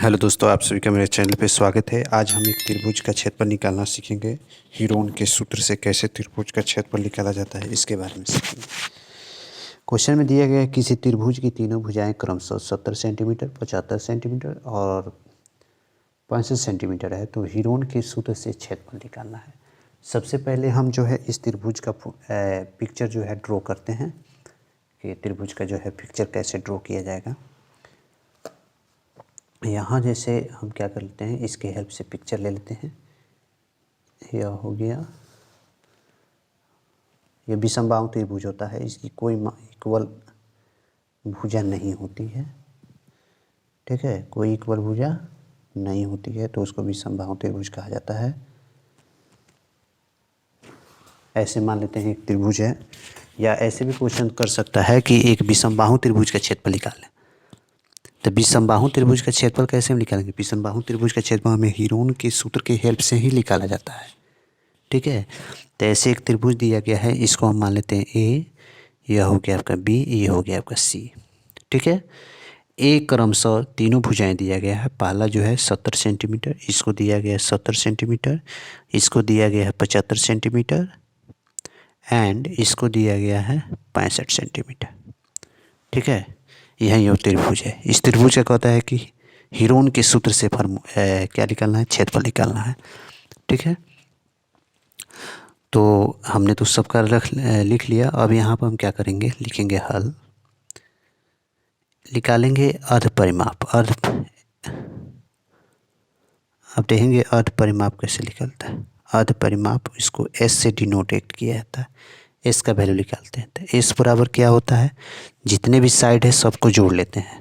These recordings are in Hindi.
हेलो दोस्तों, आप सभी का मेरे चैनल पे स्वागत है। आज हम एक त्रिभुज का क्षेत्रफल निकालना सीखेंगे। हीरोन के सूत्र से कैसे त्रिभुज का क्षेत्रफल निकाला जाता है इसके बारे में सीखेंगे। क्वेश्चन में दिया गया है किसी त्रिभुज की तीनों भुजाएं क्रमशः 70 सेंटीमीटर, 75 सेंटीमीटर और 65 सेंटीमीटर है, तो हीरोन के सूत्र से क्षेत्रफल निकालना है। सबसे पहले हम जो है इस त्रिभुज का पिक्चर जो है ड्रॉ करते हैं कि त्रिभुज का जो है पिक्चर कैसे ड्रॉ किया जाएगा। यहाँ जैसे हम क्या कर लेते हैं, इसके हेल्प से पिक्चर ले लेते हैं। यह हो गया, यह विषमबाहु त्रिभुज होता है, इसकी कोई इक्वल भुजा नहीं होती है। ठीक है, कोई इक्वल भुजा नहीं होती है तो उसको विषमबाहु त्रिभुज कहा जाता है। ऐसे मान लेते हैं एक त्रिभुज है, या ऐसे भी क्वेश्चन कर सकता है कि एक विषमबाहु त्रिभुज का क्षेत्रफल निकालें। तो विषमबाहु त्रिभुज का क्षेत्रफल कैसे हम निकालेंगे? विषमबाहु त्रिभुज का क्षेत्रफल हमें हीरोन के सूत्र के हेल्प से ही निकाला जाता है। ठीक है, तो ऐसे एक त्रिभुज दिया गया है, इसको हम मान लेते हैं ए, यह हो गया आपका बी, ये हो गया आपका सी। ठीक है, ए क्रमशः तीनों भुजाएं दिया गया है। पहला जो है 70 सेंटीमीटर, इसको दिया गया है 70 सेंटीमीटर, इसको दिया गया है 75 सेंटीमीटर एंड इसको दिया गया है 65 सेंटीमीटर। ठीक है, यही वो त्रिभुज है। इस त्रिभुज का कहता है कि हीरोन के सूत्र से क्या निकालना है, क्षेत्रफल निकालना है। ठीक है, तो हमने तो सबका लिख लिया। अब यहाँ पर हम क्या करेंगे, लिखेंगे हल, निकालेंगे अर्ध परिमाप। अब देखेंगे अर्ध परिमाप कैसे निकलता है। अर्ध परिमाप इसको एस से डिनोटेट किया जाता है। एस का वैल्यू निकालते हैं तो एस बराबर क्या होता है, जितने भी साइड है सबको जोड़ लेते हैं।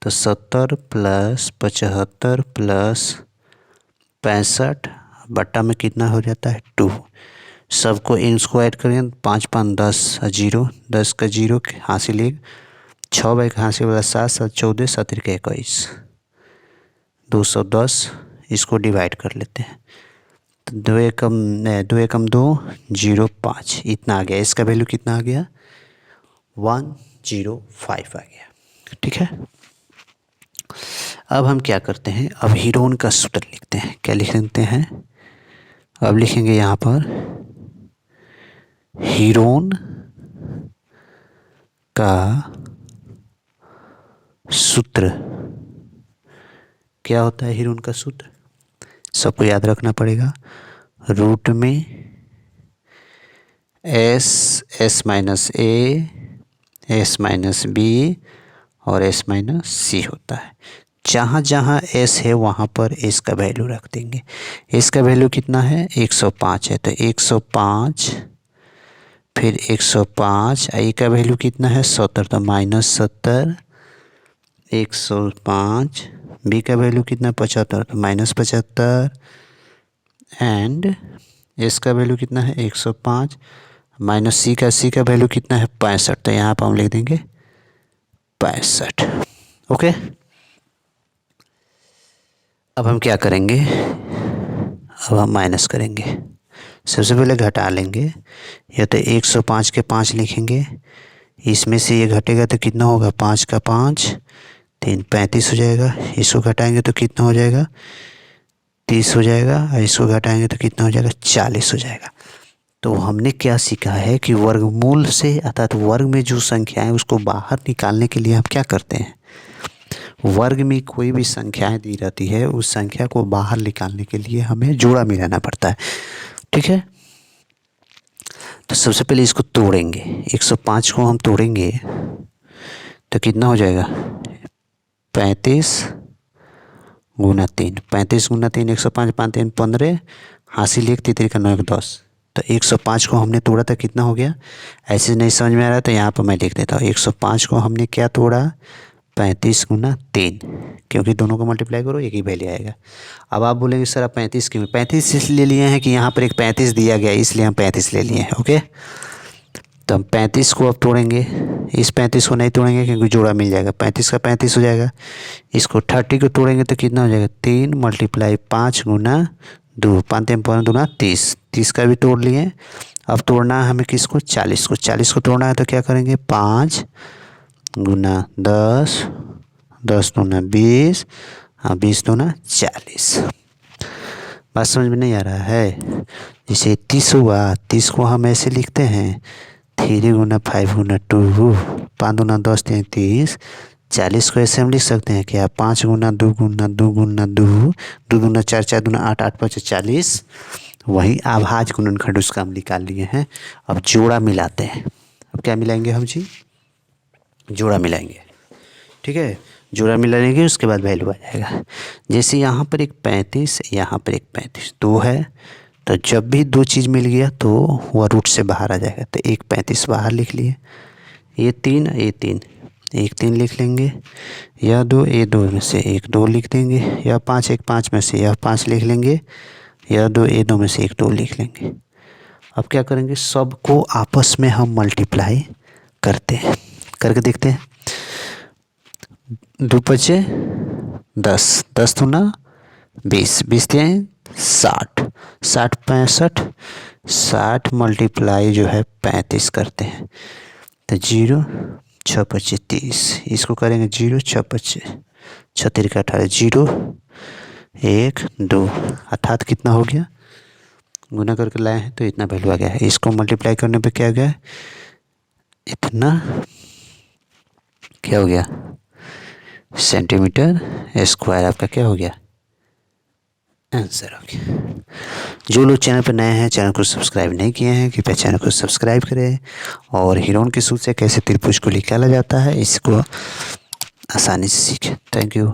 तो 70 प्लस 75 प्लस 65 बट्टा में कितना हो जाता है 2। सबको इसको ऐड करें, 5 5 10 जीरो, 10 का जीरो हासिल 1, 6 बाई हासिल वाला 7 7 14 7 21 210। इसको डिवाइड कर लेते हैं तो 2 एकम 2 0 5 इतना आ गया। इसका वैल्यू कितना आ गया 105 आ गया। ठीक है, अब हम क्या करते हैं, अब हीरोन का सूत्र लिखते हैं। क्या लिख लेते हैं, अब लिखेंगे यहाँ पर हीरोन का सूत्र। क्या होता है हीरोन का सूत्र, सबको याद रखना पड़ेगा। रूट में एस माइनस ए, एस माइनस बी और एस माइनस सी होता है। जहाँ जहाँ एस है वहाँ पर एस का वैल्यू रख देंगे। एस का वैल्यू कितना है 105 है, तो 105 फिर 105, ए का वैल्यू कितना है 70, तो -70, 105, बी का वैल्यू कितना 75, तो -75 एंड एस का वैल्यू कितना है 105 माइनस सी का वैल्यू कितना है 65, तो यहाँ पर हम लिख देंगे 65। ओके, अब हम क्या करेंगे, अब हम माइनस करेंगे। सबसे पहले घटा लेंगे, या तो 105 के 5 लिखेंगे, इसमें से ये घटेगा तो कितना होगा 5 का 5 3 35 हो जाएगा। इसको घटाएंगे तो कितना हो जाएगा 30 हो जाएगा, और इसको घटाएंगे तो कितना हो जाएगा 40 हो जाएगा। तो हमने क्या सीखा है कि वर्गमूल से अर्थात वर्ग में जो संख्या है उसको बाहर निकालने के लिए हम क्या करते हैं, वर्ग में कोई भी संख्याएं दी रहती है उस संख्या को बाहर निकालने के लिए हमें जोड़ा मिलाना पड़ता है। ठीक है, तो सबसे पहले इसको तोड़ेंगे, 105 को हम तोड़ेंगे तो कितना हो जाएगा 35 गुना 3, 35 गुना 3 105, 5 3 15, हासिल 1 3 का 9 10। तो 105 को हमने तोड़ा था, कितना हो गया, ऐसे नहीं समझ में आ रहा तो यहाँ पर मैं लिख देता हूँ। 105 को हमने क्या तोड़ा 35 गुना 3, क्योंकि दोनों को मल्टीप्लाई करो एक ही वैल्यू आएगा। अब आप बोलेंगे सर आप 35 क्यों, 35 इसलिए लिए हैं कि यहाँ पर एक 35 दिया गया इसलिए हम 35 ले लिए हैं। ओके, तो हम 35 को अब तोड़ेंगे, इस 35 को नहीं तोड़ेंगे क्योंकि जोड़ा मिल जाएगा, 35 का 35 हो जाएगा। इसको 30 को तोड़ेंगे तो कितना हो जाएगा 3 × 5 गुना 2, 5 3 15 दूना 30, 30 का भी तोड़ लिए। अब तोड़ना है हमें किसको 40 को, 40 को तोड़ना है तो क्या करेंगे 5 गुना 10, 10 दूना 20 हाँ 20 दूना 40। बात समझ में नहीं आ रहा है? जैसे 30 हुआ, 30 को हम ऐसे लिखते हैं 3 गुना 5 गुना 2, 5 दूना 10 33। 40 को ऐसे हम लिख सकते हैं क्या 5 गुना 2 गुना 2 गुना 2, 2 दूना 4, 4 दूना 8, 8 5 40। वही अभाज्य गुणनखंड उसका हम निकाल लिए हैं। अब जोड़ा मिलाते हैं। अब क्या मिलाएंगे हम जी? जोड़ा मिलाएंगे। ठीक है, जोड़ा मिला लेंगे, उसके बाद वैल्यू आ जाएगा। जैसे यहाँ पर एक 35, यहाँ पर एक 35, 2 है, तो जब भी दो चीज़ मिल गया तो वह रूट से बाहर आ जाएगा। तो एक 35 बाहर लिख लिए, ये 3, ये 3, एक 3 लिख लेंगे, यह 2, ये 2 में से एक 2 लिख देंगे, यह 5, एक 5 में से यह 5 लिख लेंगे, यह 2, ये 2 में से एक 2 लिख लेंगे। अब क्या करेंगे, सबको आपस में हम मल्टीप्लाई करते हैं, करके देखते हैं। 2 पचे 10, 10 दूना 20, 20 3 60, 60 65, 60 मल्टीप्लाई जो है 35 करते हैं। तो 0 6 पच्चीस 30, इसको करेंगे 0 6 पच्चीस 36 का 18, 0 1 2, अर्थात कितना हो गया, गुना करके लाए हैं तो इतना वैल्यू आ गया है। इसको मल्टीप्लाई करने पे क्या आ गया, इतना क्या हो गया, सेंटीमीटर स्क्वायर आपका क्या हो गया, आंसर हो गया। जो लोग चैनल पर नए हैं, चैनल को सब्सक्राइब नहीं किए हैं, कृपया चैनल को सब्सक्राइब करें। और हीरोन के सूत्र से कैसे त्रिभुज को निकाला जाता है इसको आसानी से सीखें। Thank you.